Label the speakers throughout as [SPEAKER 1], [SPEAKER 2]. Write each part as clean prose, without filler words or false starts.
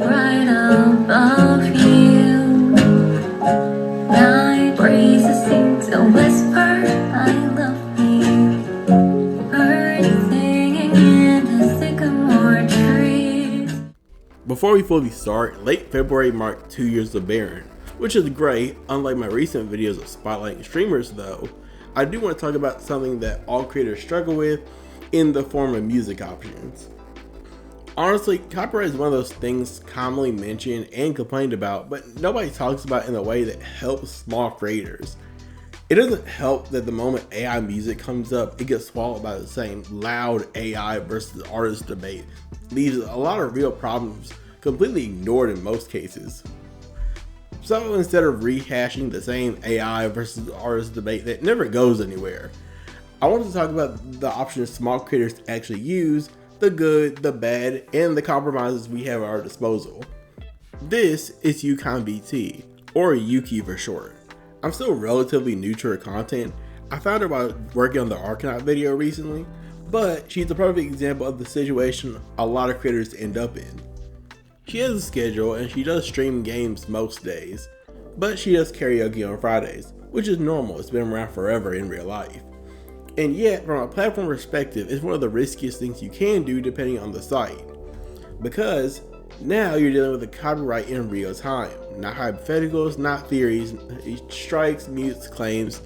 [SPEAKER 1] right above you. Night breezes seem to whisper, I love you. Birds singing in the sycamore trees.
[SPEAKER 2] Before we fully start, late February marked 2 years of Barron, which is great. Unlike my recent videos of spotlighting streamers though, I do want to talk about something that all creators struggle with in the form of music options. Honestly, copyright is one of those things commonly mentioned and complained about, but nobody talks about in a way that helps small creators. It doesn't help that the moment AI music comes up, it gets swallowed by the same loud AI versus artist debate, leaves a lot of real problems completely ignored in most cases. So instead of rehashing the same AI versus artist debate that never goes anywhere, I want to talk about the options small creators actually use, the good, the bad, and the compromises we have at our disposal. This is Yukon BT, or Yuki for short. I'm still relatively new to her content. I found her while working on the Arcanaut video recently, but she's a perfect example of the situation a lot of creators end up in. She has a schedule and she does stream games most days, but she does karaoke on Fridays, which is normal. It's been around forever in real life. And yet, from a platform perspective, it's one of the riskiest things you can do depending on the site. Because now you're dealing with the copyright in real time. Not hypotheticals, not theories, strikes, mutes, claims,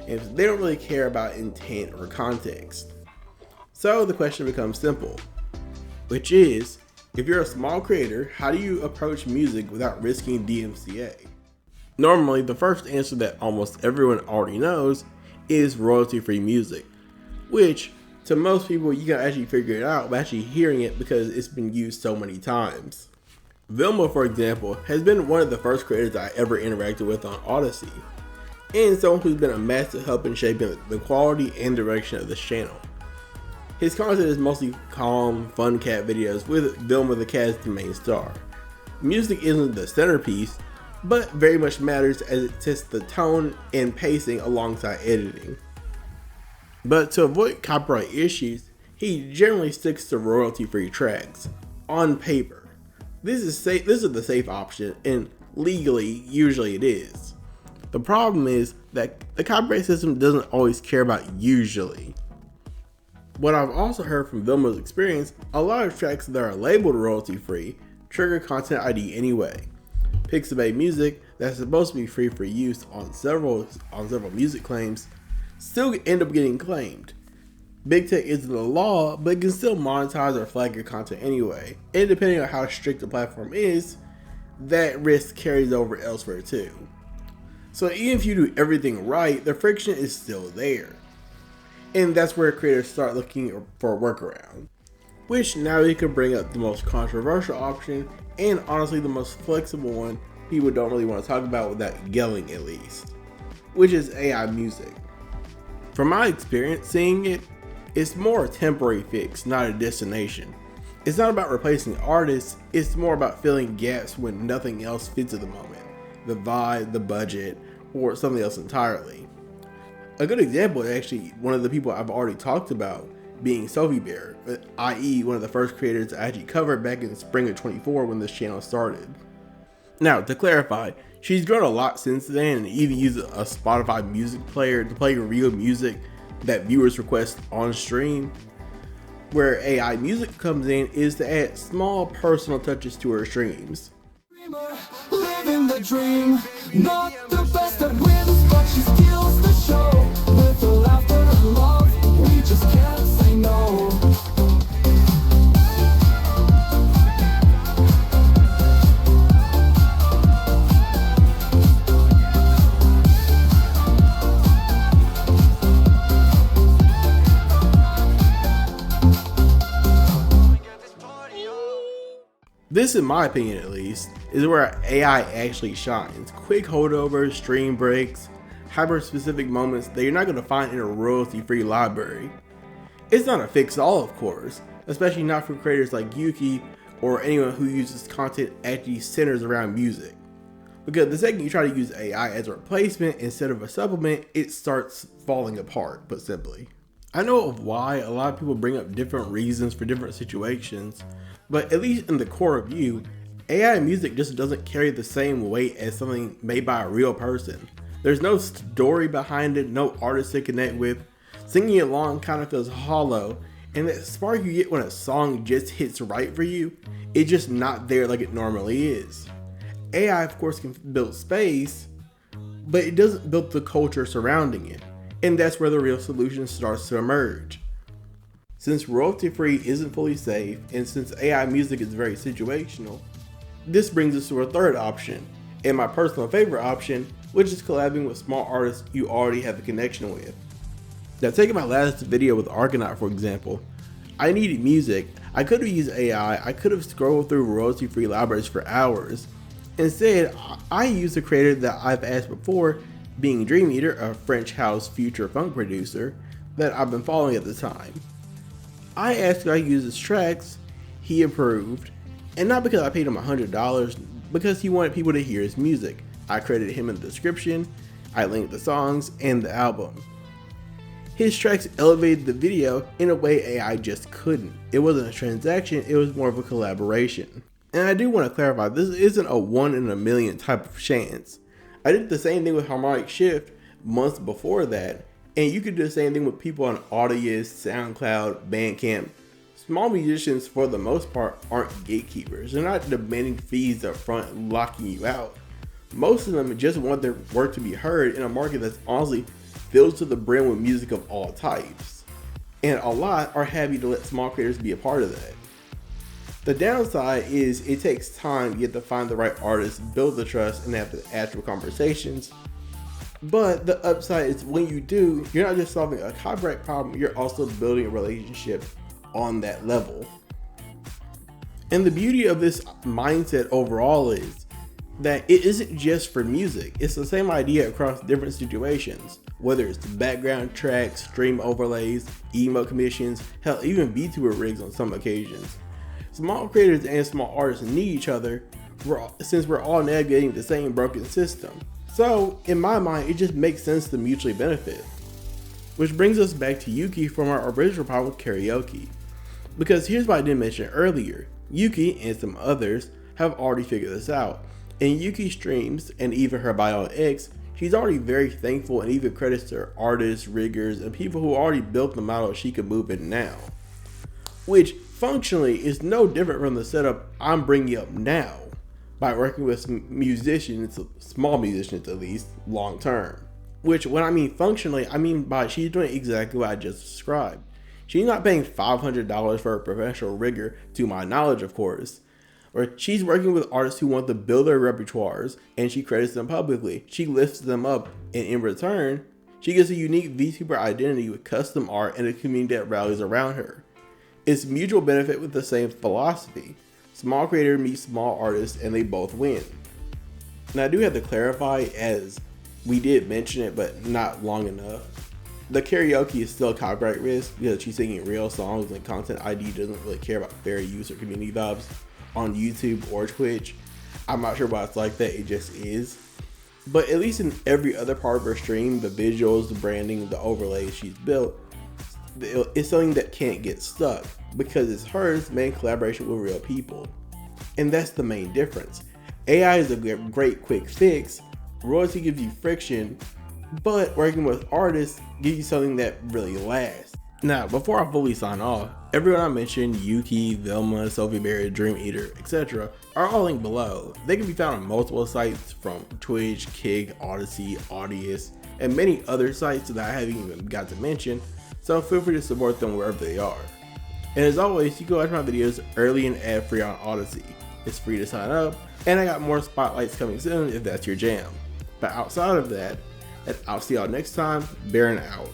[SPEAKER 2] and they don't really care about intent or context. So the question becomes simple, which is, if you're a small creator, how do you approach music without risking DMCA? Normally, the first answer that almost everyone already knows is royalty-free music, which to most people you can actually figure it out by actually hearing it because it's been used so many times. Vilma, for example, has been one of the first creators I ever interacted with on Odysee, and someone who's been a massive help in shaping the quality and direction of this channel. His content is mostly calm, fun cat videos with Vilma the cat as the main star. Music isn't the centerpiece, but very much matters as it sets the tone and pacing alongside editing. But to avoid copyright issues, he generally sticks to royalty-free tracks, on paper. This is the safe option, and legally, usually it is. The problem is that the copyright system doesn't always care about usually. What I've also heard from Vilma's experience, a lot of tracks that are labeled royalty-free trigger content ID anyway. Pixabay music that's supposed to be free for use on several music claims still end up getting claimed. Big tech isn't the law, but it can still monetize or flag your content anyway. And depending on how strict the platform is, that risk carries over elsewhere too. So even if you do everything right, the friction is still there. And that's where creators start looking for a workaround. Which now you can bring up the most controversial option, and honestly the most flexible one people don't really want to talk about without yelling at least, which is AI music. From my experience seeing it, it's more a temporary fix, not a destination. It's not about replacing artists, it's more about filling gaps when nothing else fits at the moment. The vibe, the budget, or something else entirely. A good example is actually one of the people I've already talked about being Sophie Bear, i.e. one of the first creators I actually covered back in spring of 24 when this channel started. Now, to clarify, she's grown a lot since then and even used a Spotify music player to play real music that viewers request on stream. Where AI music comes in is to add small personal touches to her streams.
[SPEAKER 3] Living the dream, not the best that wins, but she steals the show with the laughter and love. We just can't say no.
[SPEAKER 2] This, in my opinion at least, is where AI actually shines. Quick holdovers, stream breaks, hyper-specific moments that you're not going to find in a royalty-free library. It's not a fix-all, of course, especially not for creators like Yuki or anyone who uses content actually centers around music. Because the second you try to use AI as a replacement instead of a supplement, it starts falling apart, put simply. I know of why a lot of people bring up different reasons for different situations, but at least in the core view, AI music just doesn't carry the same weight as something made by a real person. There's no story behind it, no artist to connect with. Singing along kind of feels hollow, and that spark you get when a song just hits right for you, it's just not there like it normally is. AI, of course, can build space, but it doesn't build the culture surrounding it, and that's where the real solution starts to emerge. Since royalty-free isn't fully safe, and since AI music is very situational, this brings us to a third option, and my personal favorite option, which is collabing with small artists you already have a connection with. Now, taking my last video with Argonaut for example, I needed music. I could have used AI, I could have scrolled through royalty-free libraries for hours. Instead, I used a creator that I've asked before, being Dream Eater, a French house future funk producer that I've been following at the time. I asked if I could use his tracks, he approved, and not because I paid him $100, because he wanted people to hear his music. I credited him in the description, I linked the songs and the album. His tracks elevated the video in a way AI just couldn't. It wasn't a transaction, it was more of a collaboration. And I do want to clarify, this isn't a 1 in a million type of chance. I did the same thing with Harmonic Shift months before that, and you could do the same thing with people on odysee, SoundCloud, Bandcamp. Small musicians, for the most part, aren't gatekeepers. They're not demanding fees up front, locking you out. Most of them just want their work to be heard in a market that's honestly filled to the brim with music of all types. And a lot are happy to let small creators be a part of that. The downside is it takes time yet to find the right artists, build the trust, and have the actual conversations. But the upside is when you do, you're not just solving a copyright problem, you're also building a relationship on that level. And the beauty of this mindset overall is that it isn't just for music. It's the same idea across different situations, whether it's background tracks, stream overlays, emo commissions, hell, even VTuber rigs on some occasions. Small creators and small artists need each other since we're all navigating the same broken system. So, in my mind, it just makes sense to mutually benefit. Which brings us back to Yuki from our original problem with karaoke. Because here's what I didn't mention earlier. Yuki and some others have already figured this out. In Yuki streams and even her bio on X, she's already very thankful and even credits to her artists, riggers, and people who already built the model she could move in now. Which functionally is no different from the setup I'm bringing up now by working with musicians, small musicians at least, long term. Which when I mean functionally, I mean by she's doing exactly what I just described. She's not paying $500 for a professional rigger, to my knowledge of course. Or she's working with artists who want to build their repertoires and she credits them publicly. She lifts them up and in return, she gets a unique VTuber identity with custom art and a community that rallies around her. It's mutual benefit with the same philosophy. Small creator meets small artist and they both win. Now I do have to clarify, as we did mention it but not long enough. The karaoke is still a copyright risk because she's singing real songs and Content ID doesn't really care about fair use or community vibes on YouTube or Twitch. I'm not sure why it's like that, it just is. But at least in every other part of her stream, the visuals, the branding, the overlays she's built, it's something that can't get stuck because it's hers made in collaboration with real people. And that's the main difference. AI is a great quick fix, royalty gives you friction, but working with artists gives you something that really lasts. Now, before I fully sign off, everyone I mentioned, Yuki, Vilma, Sophie Berry, Dream Eater, etc., are all linked below. They can be found on multiple sites from Twitch, Kik, Odysee, Audius, and many other sites that I haven't even got to mention, so feel free to support them wherever they are. And as always, you can watch my videos early and ad-free on Odysee. It's free to sign up, and I got more spotlights coming soon if that's your jam. But outside of that, I'll see y'all next time. Barron out.